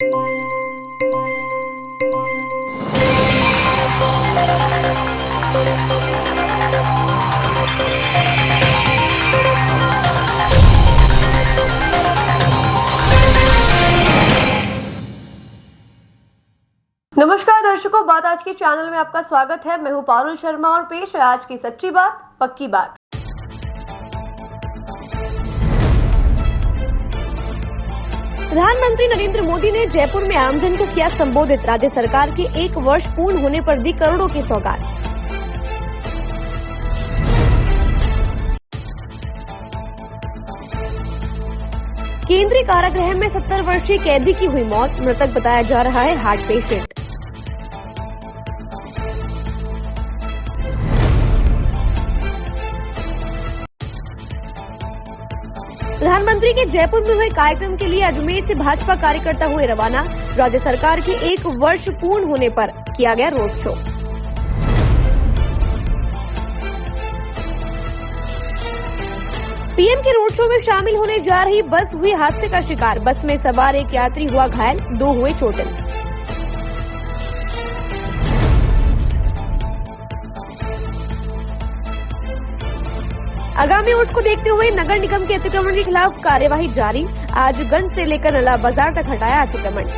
नमस्कार दर्शकों, बात आज के चैनल में आपका स्वागत है। मैं हूं पारुल शर्मा और पेश है आज की सच्ची बात पक्की बात। प्रधानमंत्री नरेंद्र मोदी ने जयपुर में आमजन को किया संबोधित। राज्य सरकार के 1 वर्ष पूर्ण होने पर दी करोड़ों की सौगात। केंद्रीय कारागृह में 70 वर्षीय कैदी की हुई मौत। मृतक बताया जा रहा है हार्ट पेशेंट। प्रधानमंत्री के जयपुर में हुए कार्यक्रम के लिए अजमेर से भाजपा कार्यकर्ता हुए रवाना। राज्य सरकार के 1 वर्ष पूर्ण होने पर किया गया रोड शो। पीएम के रोड शो में शामिल होने जा रही बस हुई हादसे का शिकार। बस में सवार एक यात्री हुआ घायल, 2 हुए चोटिल। आगामी उर्स को देखते हुए नगर निगम के अतिक्रमण के खिलाफ कार्यवाही जारी। आज गंज से लेकर नला बाजार तक हटाया अतिक्रमण।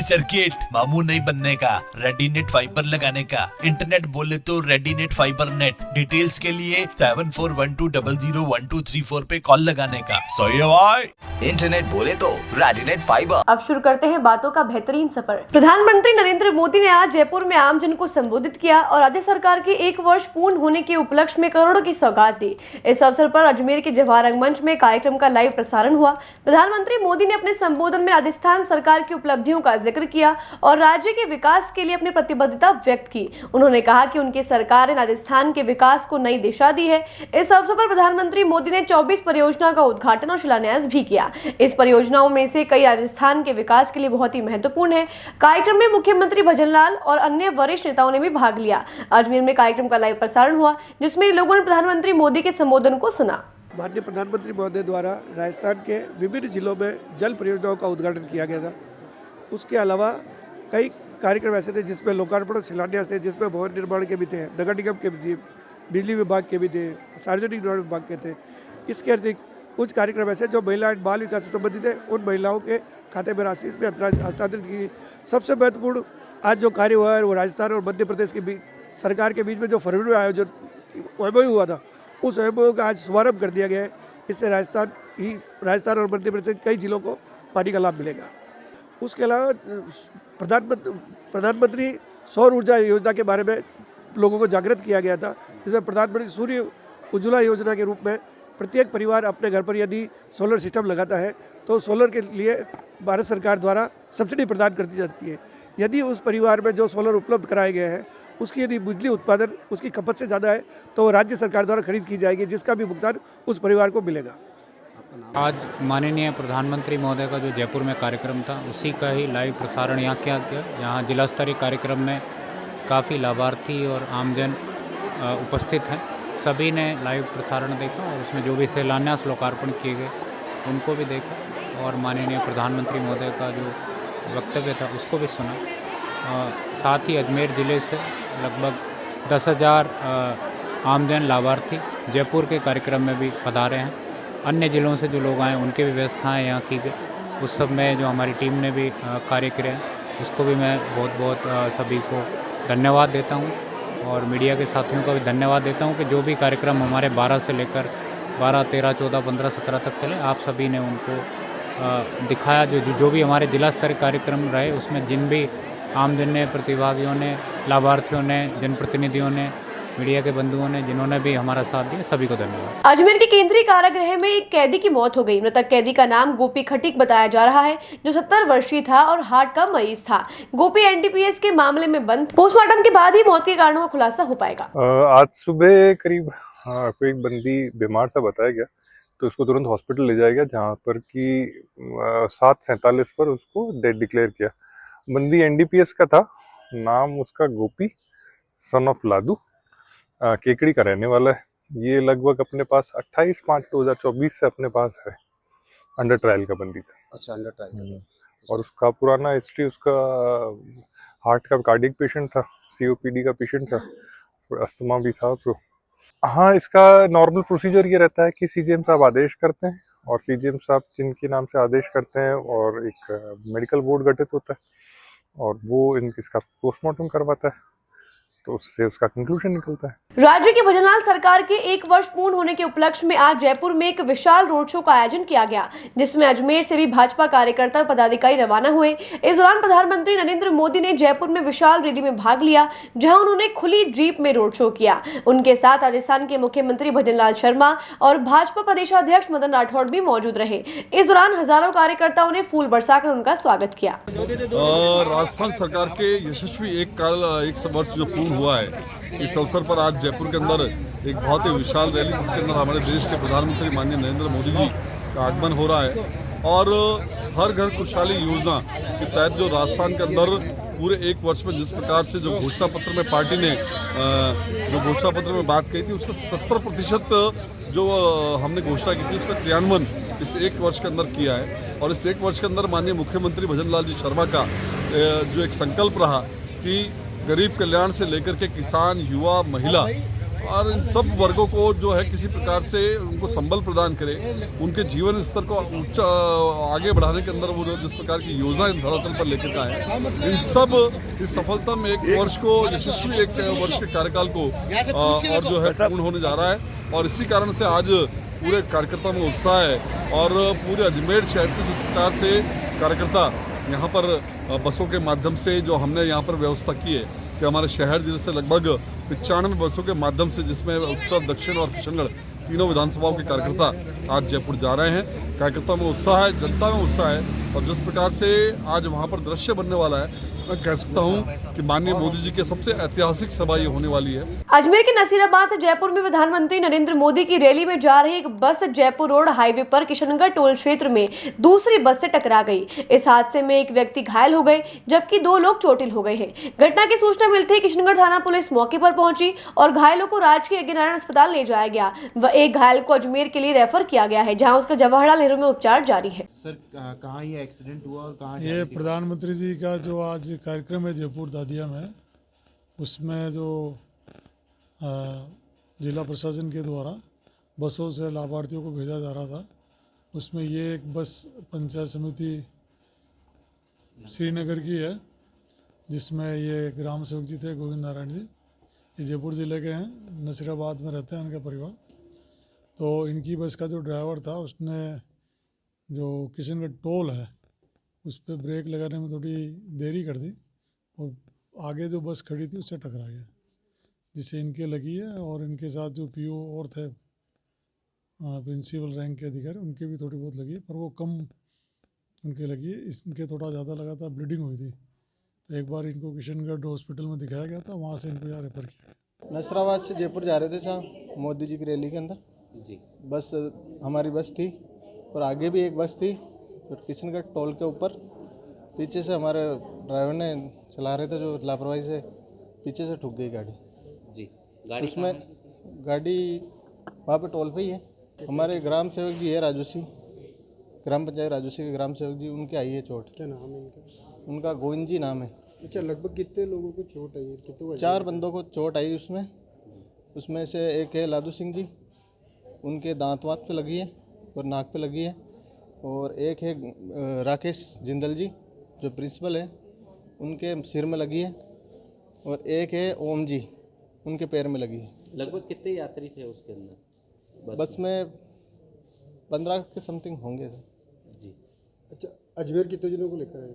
सर्किट मामू नहीं बनने का, रेडीनेट फाइबर लगाने का। इंटरनेट बोले तो रेडीनेट फाइबर नेट। डिटेल्स के लिए 7412001234 पे कॉल लगाने का। सही है भाई। इंटरनेट बोले तो रेडीनेट फाइबर। अब शुरू करते हैं बातों का बेहतरीन सफर। प्रधानमंत्री नरेंद्र मोदी ने आज जयपुर में आमजन को संबोधित किया और राज्य सरकार के 1 वर्ष पूर्ण होने के उपलक्ष्य में करोड़ों की सौगात दी। इस अवसर पर अजमेर के जवाहर रंगमंच में कार्यक्रम का लाइव प्रसारण हुआ। प्रधानमंत्री मोदी ने अपने संबोधन में राजस्थान सरकार की उपलब्धियों का जिक्र किया और राज्य के विकास के लिए अपनी प्रतिबद्धता व्यक्त की। उन्होंने कहा कि उनकी सरकार ने राजस्थान के विकास को नई दिशा दी है। इस अवसर पर प्रधानमंत्री मोदी ने 24 परियोजनाओं का उद्घाटन और शिलान्यास भी किया। इस परियोजनाओं में से कई राजस्थान के विकास के लिए बहुत ही महत्वपूर्ण है। कार्यक्रम में मुख्यमंत्री भजनलाल और अन्य वरिष्ठ नेताओं ने भी भाग लिया। अजमेर में कार्यक्रम का लाइव प्रसारण हुआ, जिसमें लोगों ने प्रधानमंत्री मोदी के संबोधन को सुना। माननीय प्रधानमंत्री महोदय द्वारा राजस्थान के विभिन्न जिलों में जल परियोजनाओं का उद्घाटन किया गया था। उसके अलावा कई कार्यक्रम ऐसे थे जिसमें लोकार्पण और शिलान्यास थे, जिसमें भवन निर्माण के भी थे, नगर निगम के भी थे, बिजली विभाग के भी थे, सार्वजनिक निर्माण विभाग के थे। इसके अतिरिक्त कुछ कार्यक्रम ऐसे जो महिला एवं बाल विकास से संबंधित है, उन महिलाओं के खाते में राशि इसमें हस्तांतरित की। सबसे महत्वपूर्ण आज जो कार्य हुआ है वो राजस्थान और मध्य प्रदेश के बीच सरकार के बीच में जो फरवरी में आयोजन MOU हुआ था, उस MOU का आज शुभारंभ कर दिया गया है। इससे राजस्थान और मध्य प्रदेश के कई जिलों को पानी का लाभ मिलेगा। उसके अलावा प्रधानमंत्री सौर ऊर्जा योजना के बारे में लोगों को जागृत किया गया था, जिसमें प्रधानमंत्री सूर्य उज्ज्वला योजना के रूप में प्रत्येक परिवार अपने घर पर यदि सोलर सिस्टम लगाता है तो सोलर के लिए भारत सरकार द्वारा सब्सिडी प्रदान कर दी जाती है। यदि उस परिवार में जो सोलर उपलब्ध कराए गए हैं उसकी यदि बिजली उत्पादन उसकी खपत से ज़्यादा है तो राज्य सरकार द्वारा खरीद की जाएगी, जिसका भी भुगतान उस परिवार को मिलेगा। आज माननीय प्रधानमंत्री महोदय का जो जयपुर में कार्यक्रम था उसी का ही लाइव प्रसारण यहाँ किया गया। यहाँ जिला स्तरीय कार्यक्रम में काफ़ी लाभार्थी और आमजन उपस्थित हैं। सभी ने लाइव प्रसारण देखा और उसमें जो भी शिलान्यास लोकार्पण किए गए उनको भी देखा और माननीय प्रधानमंत्री महोदय का जो वक्तव्य था उसको भी सुना। साथ ही अजमेर ज़िले से लगभग 10,000 आमजन लाभार्थी जयपुर के कार्यक्रम में भी पधारे हैं। अन्य ज़िलों से जो लोग आए उनकी भी व्यवस्थाएँ यहाँ की गई। उस सब में जो हमारी टीम ने भी कार्य किए हैं उसको भी मैं बहुत बहुत सभी को धन्यवाद देता हूँ और मीडिया के साथियों का भी धन्यवाद देता हूँ कि जो भी कार्यक्रम हमारे 12 से लेकर 12, 13, 14, 15, 17 तक चले, आप सभी ने उनको दिखाया। जो भी हमारे जिला स्तरीय कार्यक्रम रहे उसमें जिन भी आमजन ने, प्रतिभागियों ने, लाभार्थियों ने, जनप्रतिनिधियों ने, मीडिया के बंधुओं ने जिन्होंने भी हमारा साथ दिया, सभी को धन्यवाद। अजमेर के केंद्रीय कारागृह में एक कैदी की मौत हो गई। मृतक कैदी का नाम गोपी खटीक बताया जा रहा है, जो 70 वर्षीय था और हार्ट का मरीज था। गोपी एनडीपीएस के मामले में बंद। पोस्टमार्टम के बाद ही मौत के कारणों का खुलासा हो पाएगा। आज सुबह करीब कोई एक बंदी बीमार सा बताया गया तो उसको तुरंत हॉस्पिटल ले जाया गया, जहाँ पर कि 7:47 पर उसको डेड डिक्लेयर किया। बंदी एनडीपीएस का था, नाम उसका गोपी सन ऑफ लादू, केकड़ी का रहने वाला है। ये लगभग अपने पास 28/5/2024 से अपने पास है, अंडर ट्रायल का बंदी था। अच्छा, अंडर ट्रायल। और उसका पुराना हिस्ट्री, उसका हार्ट का कार्डियक पेशेंट था, सीओपीडी का पेशेंट था, अस्थमा भी था उसको। हाँ, इसका नॉर्मल प्रोसीजर ये रहता है कि सीजीएम साहब आदेश करते हैं और सीजीएम साहब जिनके नाम से आदेश करते हैं और एक मेडिकल बोर्ड गठित होता है और वो इसका पोस्टमार्टम करवाता है, तो उससे उसका कंक्लूजन निकलता है। राज्य की भजनलाल सरकार के 1 वर्ष पूर्ण होने के उपलक्ष्य में आज जयपुर में एक विशाल रोड शो का आयोजन किया गया, जिसमें अजमेर से भी भाजपा कार्यकर्ता और पदाधिकारी रवाना हुए। इस दौरान प्रधानमंत्री नरेंद्र मोदी ने जयपुर में विशाल रैली में भाग लिया, जहां उन्होंने खुली जीप में रोड शो किया। उनके साथ राजस्थान के मुख्यमंत्री भजनलाल शर्मा और भाजपा प्रदेशाध्यक्ष मदन राठौड़ भी मौजूद रहे। इस दौरान हजारों कार्यकर्ताओं ने फूल बरसाकर उनका स्वागत किया। राजस्थान सरकार के यशस्वी एक वर्ष जो पूर्ण हुआ है, इस अवसर पर आज जयपुर के अंदर एक बहुत ही विशाल रैली, जिसके अंदर हमारे देश के प्रधानमंत्री माननीय नरेंद्र मोदी जी का आगमन हो रहा है और हर घर खुशहाली योजना के तहत जो राजस्थान के अंदर पूरे 1 वर्ष में जिस प्रकार से जो घोषणा पत्र में पार्टी ने जो घोषणा पत्र में बात कही थी उसका 70% जो हमने घोषणा की थी उसका क्रियान्वयन इस 1 वर्ष के अंदर किया है। और इस 1 वर्ष के अंदर माननीय मुख्यमंत्री भजनलाल जी शर्मा का जो एक संकल्प रहा कि गरीब कल्याण से लेकर के किसान, युवा, महिला और इन सब वर्गों को जो है किसी प्रकार से उनको संबल प्रदान करे, उनके जीवन स्तर को उच्च आगे बढ़ाने के अंदर वो जिस प्रकार की योजना इन धरातल पर लेकर का है, इन सब इस सफलता में 1 वर्ष को यशस्वी 1 वर्ष के कार्यकाल को और जो है पूर्ण होने जा रहा है। और इसी कारण से आज पूरे कार्यकर्ता में उत्साह है और पूरे अजमेर शहर से जिस प्रकार से कार्यकर्ता यहाँ पर बसों के माध्यम से जो हमने यहाँ पर व्यवस्था की है कि हमारे शहर जिले से लगभग 95 बसों के माध्यम से, जिसमें उत्तर, दक्षिण और किशनगढ़ तीनों विधानसभाओं के कार्यकर्ता आज जयपुर जा रहे हैं। कार्यकर्ता में उत्साह है, जनता में उत्साह है और जिस प्रकार से आज वहाँ पर दृश्य बनने वाला है, मैं कह सकता हूँ कि माननीय मोदी जी के सबसे ऐतिहासिक सभा ये होने वाली है। अजमेर के नसीराबाद से जयपुर में प्रधानमंत्री नरेंद्र मोदी की रैली में जा रही एक बस जयपुर रोड हाईवे पर किशनगढ़ टोल क्षेत्र में दूसरी बस से टकरा गई। इस हादसे में एक व्यक्ति घायल हो गए, जबकि 2 लोग चोटिल हो गए हैं। घटना की सूचना मिलते ही किशनगढ़ थाना पुलिस मौके पर पहुंची और घायलों को राजकीय यज्ञनारायण अस्पताल ले जाया गया व एक घायल को अजमेर के लिए रेफर किया गया है, जहाँ उसका जवाहरलाल नेहरू में उपचार जारी है। सर, कहाँ ये एक्सीडेंट हुआ और कहाँ? ये प्रधानमंत्री जी का जो आज कार्यक्रम है जयपुर दादिया में, उसमें जो जिला प्रशासन के द्वारा बसों से लाभार्थियों को भेजा जा रहा था, उसमें ये एक बस पंचायत समिति श्रीनगर की है, जिसमें ये ग्राम सेवक जी थे गोविंद नारायण जी, ये जयपुर ज़िले के हैं, नसीराबाद में रहते हैं इनका परिवार। तो इनकी बस का जो ड्राइवर था उसने जो किशनगढ़ टोल है उस पर ब्रेक लगाने में थोड़ी देरी कर दी और आगे जो बस खड़ी थी उससे टकरा गया, जिससे इनके लगी है और इनके साथ जो पीओ और थे प्रिंसिपल रैंक के अधिकारी, उनके भी थोड़ी बहुत लगी है, पर वो कम उनके लगी है। इनके थोड़ा ज़्यादा लगा था, ब्लीडिंग हुई थी, तो एक बार इनको किशनगढ़ हॉस्पिटल में दिखाया गया था, वहाँ से इनको यहाँ रेफर किया गया। नसराबाद से जयपुर जा रहे थे साहब, मोदी जी की रैली के अंदर जी। बस हमारी बस थी और आगे भी एक बस थी, और किशनगढ़ टोल के ऊपर पीछे से हमारे ड्राइवर ने चला रहे थे जो लापरवाही से, पीछे से ठुक गई गाड़ी जी। उसमें गाड़ी वहाँ पे टोल पे ही है। हमारे ग्राम सेवक जी है राजूसी, ग्राम पंचायत राजूसी के ग्राम सेवक जी, उनके आई है चोट। क्या नाम है इनका? उनका गोविंद जी नाम है। अच्छा, लगभग कितने लोगों को चोट आई है? कितने? 4 बंदों को चोट आई उसमें से एक है लादू सिंह जी, उनके दांत वात पे लगी है और नाक पे लगी है, और एक है राकेश जिंदल जी जो प्रिंसिपल है, उनके सिर में लगी है, और एक है ओम जी, उनके पैर में लगी है। लगभग कितने यात्री थे उसके अंदर? बस में 15 के समथिंग होंगे सर जी। अच्छा, अजमेर कितने जनों को लेकर आए?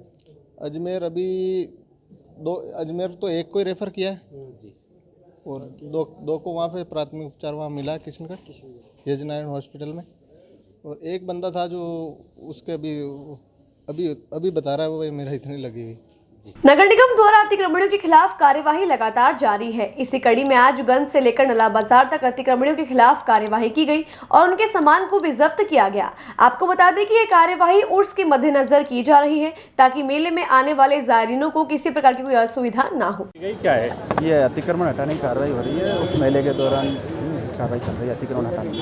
अजमेर अभी अजमेर तो एक को ही रेफ़र किया है जी, और दो को वहाँ पे प्राथमिक उपचार वहाँ मिला है किशनगढ़ यजनारायण हॉस्पिटल में, और एक बंदा था जो उसके अभी बता रहा है वो मेरा इतनी लगी हुई। नगर निगम द्वारा अतिक्रमणियों के खिलाफ कार्यवाही लगातार जारी है। इसी कड़ी में आज गंज से लेकर नला बाजार तक अतिक्रमणियों के खिलाफ कार्यवाही की गई और उनके सामान को भी जब्त किया गया। आपको बता दें कि ये कार्यवाही उर्स के मद्देनजर की जा रही है ताकि मेले में आने वाले जायरीनों को किसी प्रकार की कोई असुविधा न हो। क्या है ये अतिक्रमण हटाने की कार्रवाई हो रही है, उस मेले के दौरान कार्रवाई चल रही है अतिक्रमण हटाने की।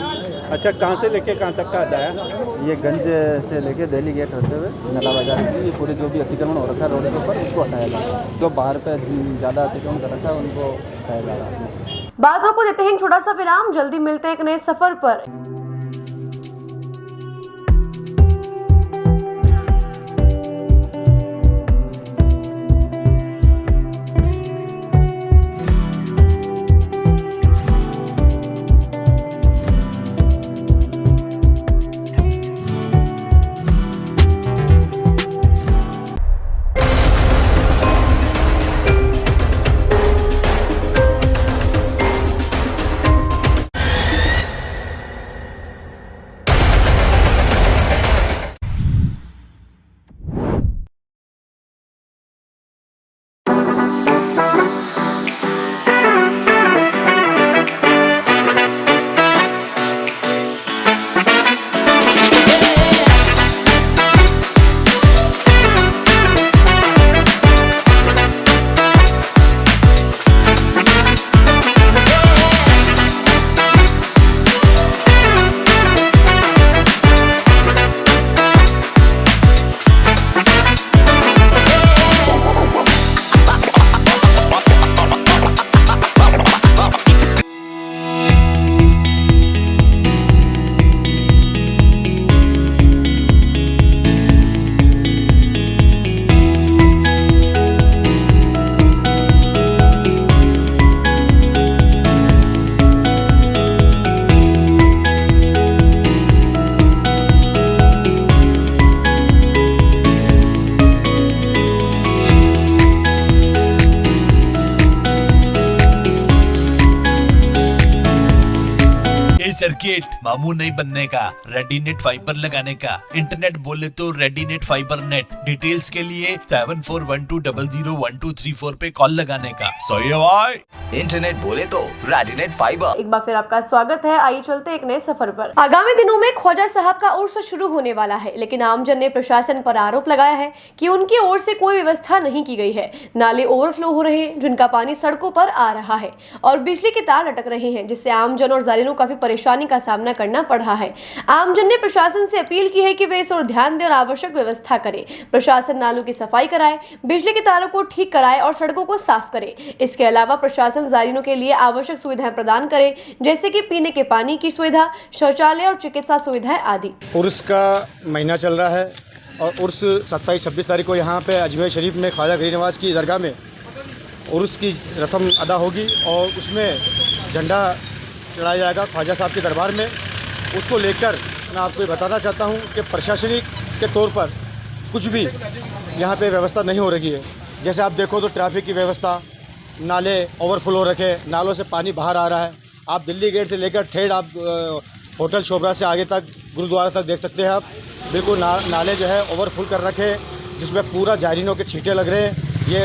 अच्छा, कहाँ से लेके कहाँ तक का अड्डा है? ये गंज से लेके दिल्ली गेट होते हुए नला बाजार की पूरी जो भी अतिक्रमण हो रखा है रोड के ऊपर, उसको हटाया जा रहा है। जो बाहर पे ज़्यादा अतिक्रमण कर रखा है उनको हटाया जा रहा है। बातों को देते हैं एक छोटा सा विराम, जल्दी मिलते हैं एक नए सफर पर। सर्किट मामू नहीं बनने का, रेडीनेट फाइबर लगाने का, इंटरनेट बोले तो रेडीनेट फाइबर नेट। डिटेल्स के लिए 7412001234 पे कॉल लगाने का। सही है भाई। इंटरनेट बोले तो रेडीनेट फाइबर। एक बार फिर आपका स्वागत है। आइए चलते एक नए सफर पर। आगामी दिनों में ख्वाजा साहब का उर्स शुरू होने वाला है, लेकिन आमजन ने प्रशासन पर आरोप लगाया है कि उनकी ओर से कोई व्यवस्था नहीं की गई है। नाले ओवरफ्लो हो रहे हैं, जिनका पानी सड़कों पर आ रहा है और बिजली के तार लटक रहे हैं, जिससे आमजन और जायरीनों काफी परेशानी का सामना करना पड़ रहा है। आमजन ने प्रशासन से अपील की है कि वे इस ओर ध्यान दें और आवश्यक व्यवस्था करे। प्रशासन नालों की सफाई कराए, बिजली के तारों को ठीक कराए और सड़कों को साफ करे। इसके अलावा प्रशासन जायरीनों के लिए आवश्यक सुविधाएं प्रदान करे, जैसे कि पीने के पानी की सुविधा, शौचालय और चिकित्सा सुविधाएं आदि। उर्स का महीना चल रहा है और उर्स 27-26 तारीख को यहाँ पे अजमेर शरीफ में ख्वाजा गरीब नवाज की दरगाह में उर्स की रस्म अदा होगी और उसमें झंडा चढ़ाया जाएगा ख्वाजा साहब के दरबार में। उसको लेकर मैं आपको ये बताना चाहता हूँ कि प्रशासनिक के तौर पर कुछ भी यहाँ पे व्यवस्था नहीं हो रही है। जैसे आप देखो तो ट्रैफिक की व्यवस्था, नाले ओवरफ्लो रखे, नालों से पानी बाहर आ रहा है। आप दिल्ली गेट से लेकर ठेठ आप होटल शोभा से आगे तक गुरुद्वारा तक देख सकते हैं आप। बिल्कुल नाले जो है ओवरफुल कर रखे, जिसमें पूरा जायरीनों के छींटे लग रहे हैं। ये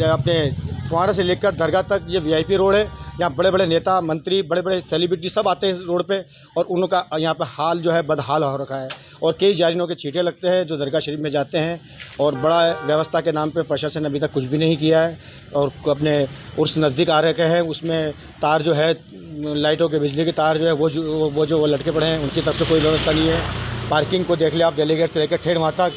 अपने फुहारा से लेकर दरगाह तक ये VIP रोड है। यहाँ बड़े बड़े नेता, मंत्री, बड़े बड़े सेलिब्रिटी सब आते हैं इस रोड पे, और उनका यहाँ पे हाल जो है बदहाल हो रखा है। और कई जायरीनों के छींटे लगते हैं जो दरगाह शरीफ में जाते हैं, और बड़ा व्यवस्था के नाम पे प्रशासन अभी तक कुछ भी नहीं किया है। और अपने उर्स नज़दीक आ रखे हैं, उसमें तार जो है लाइटों के, बिजली के तार जो है वो लटके पड़े हैं, उनकी तरफ से कोई व्यवस्था नहीं है। पार्किंग को देख ले आप, दिल्ली गेट से लेकर ठेठ वहाँ तक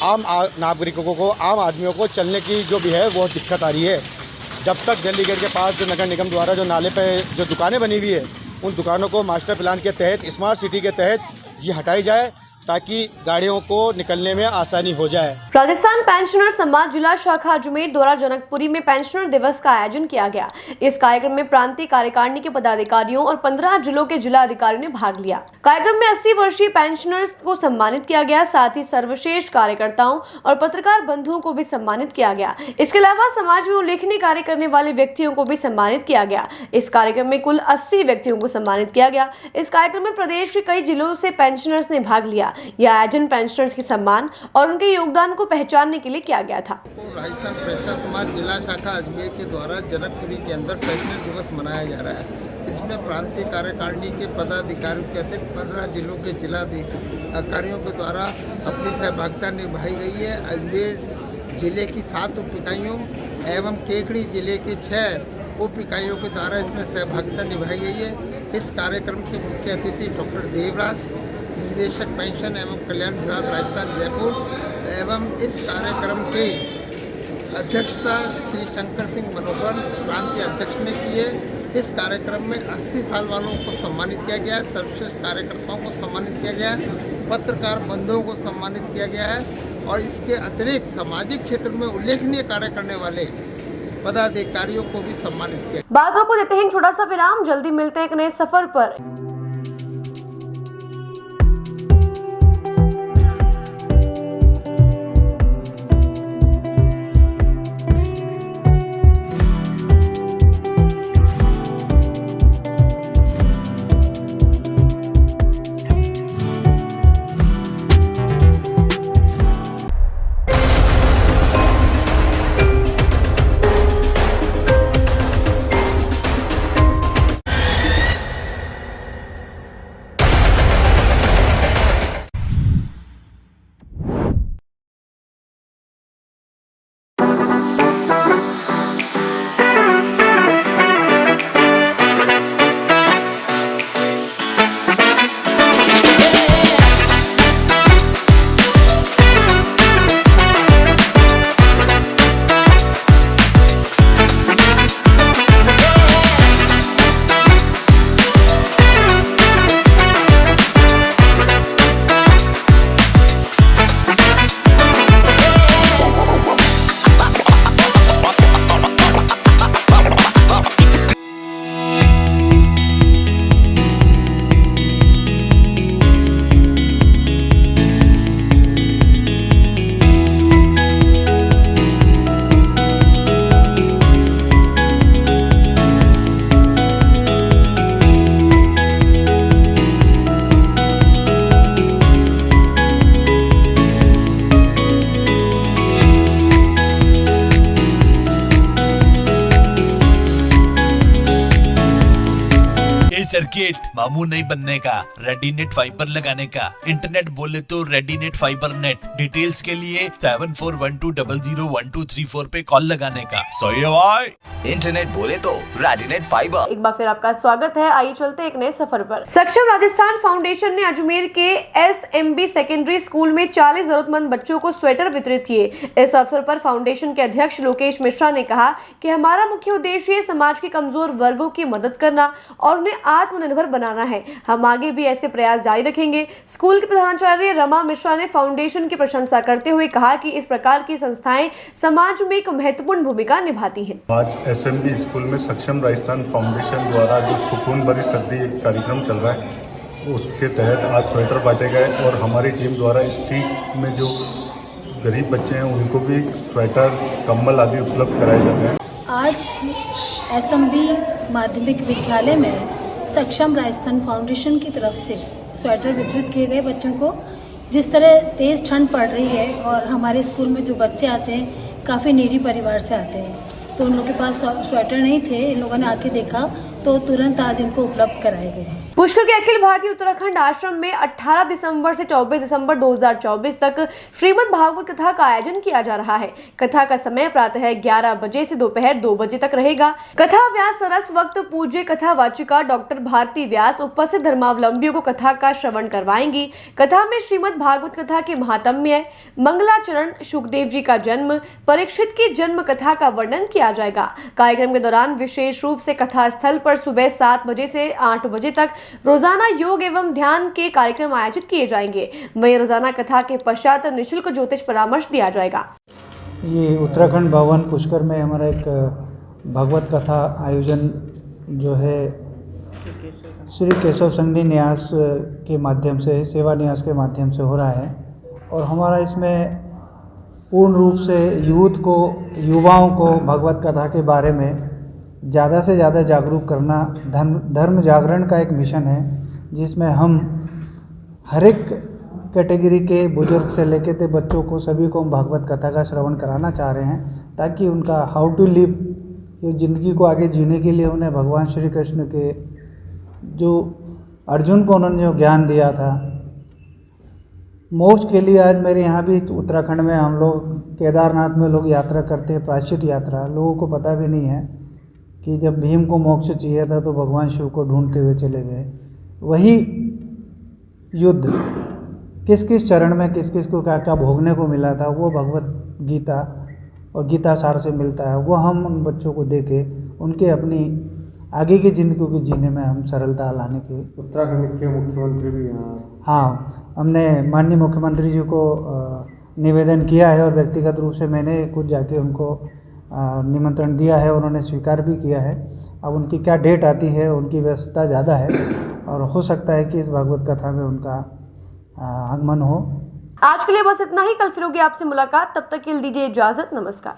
आम नागरिकों को, आम आदमियों को चलने की जो भी है वो दिक्कत आ रही है। जब तक दिल्ली गेट के पास जो नगर निगम द्वारा जो नाले पे जो दुकानें बनी हुई है, उन दुकानों को मास्टर प्लान के तहत, स्मार्ट सिटी के तहत ये हटाई जाए, ताकि गाड़ियों को निकलने में आसानी हो जाए। राजस्थान पेंशनर समाज जिला शाखा अजमेर द्वारा जनकपुरी में पेंशनर दिवस का आयोजन किया गया। इस कार्यक्रम में प्रांतीय कार्यकारिणी के पदाधिकारियों और 15 जिलों के जिला अधिकारियों ने भाग लिया। कार्यक्रम में 80 वर्षीय पेंशनर्स को सम्मानित किया गया, साथ ही सर्वश्रेष्ठ कार्यकर्ताओं और पत्रकार बंधुओं को भी सम्मानित किया गया। इसके अलावा समाज में उल्लेखनीय कार्य करने वाले व्यक्तियों को भी सम्मानित किया गया। इस कार्यक्रम में कुल 80 व्यक्तियों को सम्मानित किया गया। इस कार्यक्रम में प्रदेश के कई जिलों से पेंशनर्स ने भाग लिया। यह आयोजन पेंशनर्स के सम्मान और उनके योगदान को पहचानने के लिए किया गया था। राजस्थान पेंशनर समाज जिला शाखा अजमेर के द्वारा जनकपुरी के अंदर पेंशनर दिवस मनाया जा रहा है। इसमें प्रांतीय कार्यकारिणी के पदाधिकारियों के अतिरिक्त 15 जिलों के जिला अधिकारियों के द्वारा अपनी सहभागिता निभाई गई है। अजमेर जिले की 7 उप इकाइयों एवं केकड़ी जिले के 6 उप इकाइयों के द्वारा इसमें सहभागिता निभाई गई है। इस कार्यक्रम के मुख्य अतिथि डॉक्टर देवराज, निदेशक पेंशन एवं कल्याण विभाग राजस्थान जयपुर, एवं इस कार्यक्रम की अध्यक्षता श्री शंकर सिंह मनोहर प्रांतीय अध्यक्ष ने की है। इस कार्यक्रम में 80 साल वालों को सम्मानित किया गया है, सर्वश्रेष्ठ कार्यकर्ताओं को सम्मानित किया गया है, पत्रकार बंधुओं को सम्मानित किया गया है, और इसके अतिरिक्त सामाजिक क्षेत्र में उल्लेखनीय कार्य करने वाले पदाधिकारियों को भी सम्मानित किया। बातों को देते हैं छोटा सा विराम, जल्दी मिलते हैं एक नए सफर पर। सर्किट मामू नहीं बनने का, रेडीनेट फाइबर लगाने का, इंटरनेट बोले तो रेडीनेट फाइबर नेट। डिटेल्स के लिए 7412001234 पे कॉल लगाने का। सही है भाई। इंटरनेट बोले तो रेडीनेट फाइबर। एक बार फिर आपका स्वागत है। आइए चलते हैं एक नए सफर पर। सक्षम राजस्थान फाउंडेशन ने अजमेर के SMB सेकेंडरी स्कूल में 40 जरूरतमंद बच्चों को स्वेटर वितरित किए। इस अवसर पर फाउंडेशन के अध्यक्ष लोकेश मिश्रा ने कहा कि हमारा मुख्य उद्देश्य समाज के कमजोर वर्गों की मदद करना और उन्हें आत्मनिर्भर बनाना है। हम आगे भी ऐसे प्रयास जारी रखेंगे। स्कूल के प्रधानाचार्य रमा मिश्रा ने फाउंडेशन की प्रशंसा करते हुए कहा कि इस प्रकार की संस्थाएं समाज में एक महत्वपूर्ण भूमिका निभाती हैं। आज SMB स्कूल में सक्षम राजस्थान फाउंडेशन द्वारा जो सुकून भरी सर्दी एक कार्यक्रम चल रहा है, उसके तहत आज स्वेटर बांटे गए और हमारी टीम द्वारा स्ट्रीट में जो गरीब बच्चे हैं उनको भी स्वेटर, कंबल आदि उपलब्ध कराए जाते हैं। आज SMB माध्यमिक विद्यालय में सक्षम राजस्थान फाउंडेशन की तरफ से स्वेटर वितरित किए गए बच्चों को। जिस तरह तेज़ ठंड पड़ रही है और हमारे स्कूल में जो बच्चे आते हैं काफ़ी नीडी परिवार से आते हैं, तो उन लोगों के पास स्वेटर नहीं थे। इन लोगों ने आके देखा तो तुरंत आज इनको उपलब्ध कराए गए। पुष्कर के अखिल भारतीय उत्तराखंड आश्रम में 18 दिसंबर से 24 दिसंबर 2024 तक श्रीमद् भागवत कथा का आयोजन किया जा रहा है। कथा का समय प्रातः 11 बजे से दोपहर 2 बजे तक रहेगा। कथा व्यास सरस वक्त पूज्य कथा वाचिका डॉक्टर भारती व्यास उपस्थित धर्मावलंबियों को कथा का श्रवण करवाएंगी। कथा में श्रीमद् भागवत कथा के महात्म्य, मंगलाचरण, सुखदेव जी का जन्म, परीक्षित की जन्म कथा का वर्णन किया जाएगा। कार्यक्रम के दौरान विशेष रूप से कथा स्थल पर सुबह 7 बजे से 8 बजे तक रोजाना योग एवं ध्यान के कार्यक्रम आयोजित किए जाएंगे। वहीं रोजाना कथा के पश्चात निःशुल्क ज्योतिष परामर्श दिया जाएगा। ये उत्तराखंड भवन पुष्कर में हमारा एक भागवत कथा आयोजन जो है श्री केशव संघनी न्यास के माध्यम से, सेवा न्यास के माध्यम से हो रहा है। और हमारा इसमें पूर्ण रूप से यूथ को, युवाओं को भगवत कथा के बारे में ज़्यादा से ज़्यादा जागरूक करना धर्म जागरण का एक मिशन है, जिसमें हम हर एक कैटेगरी के बुजुर्ग से लेकर के बच्चों को, सभी को हम भागवत कथा का श्रवण कराना चाह रहे हैं, ताकि उनका हाउ टू लिव, ज़िंदगी को आगे जीने के लिए उन्हें भगवान श्री कृष्ण के जो अर्जुन को उन्होंने जो ज्ञान दिया था, मोक्ष के लिए। आज मेरे यहाँ भी उत्तराखंड में हम लोग केदारनाथ में लोग यात्रा करते हैं, प्रायश्चित यात्रा। लोगों को पता भी नहीं है कि जब भीम को मोक्ष चाहिए था तो भगवान शिव को ढूंढते हुए चले गए। वही युद्ध किस किस चरण में किस किस को क्या क्या भोगने को मिला था, वो भगवत गीता और गीता सार से मिलता है। वो हम उन बच्चों को दे के उनके अपनी आगे की ज़िंदगी को जीने में हम सरलता लाने की। उत्तराखंड के मुख्यमंत्री भी यहाँ, हाँ, हमने माननीय मुख्यमंत्री जी को निवेदन किया है और व्यक्तिगत रूप से मैंने खुद जाके उनको निमंत्रण दिया है, उन्होंने स्वीकार भी किया है। अब उनकी क्या डेट आती है, उनकी व्यस्तता ज़्यादा है और हो सकता है कि इस भागवत कथा में उनका आगमन हो। आज के लिए बस इतना ही। कल फिर होगी आपसे मुलाकात, तब तक के लिए दीजिए इजाजत। नमस्कार।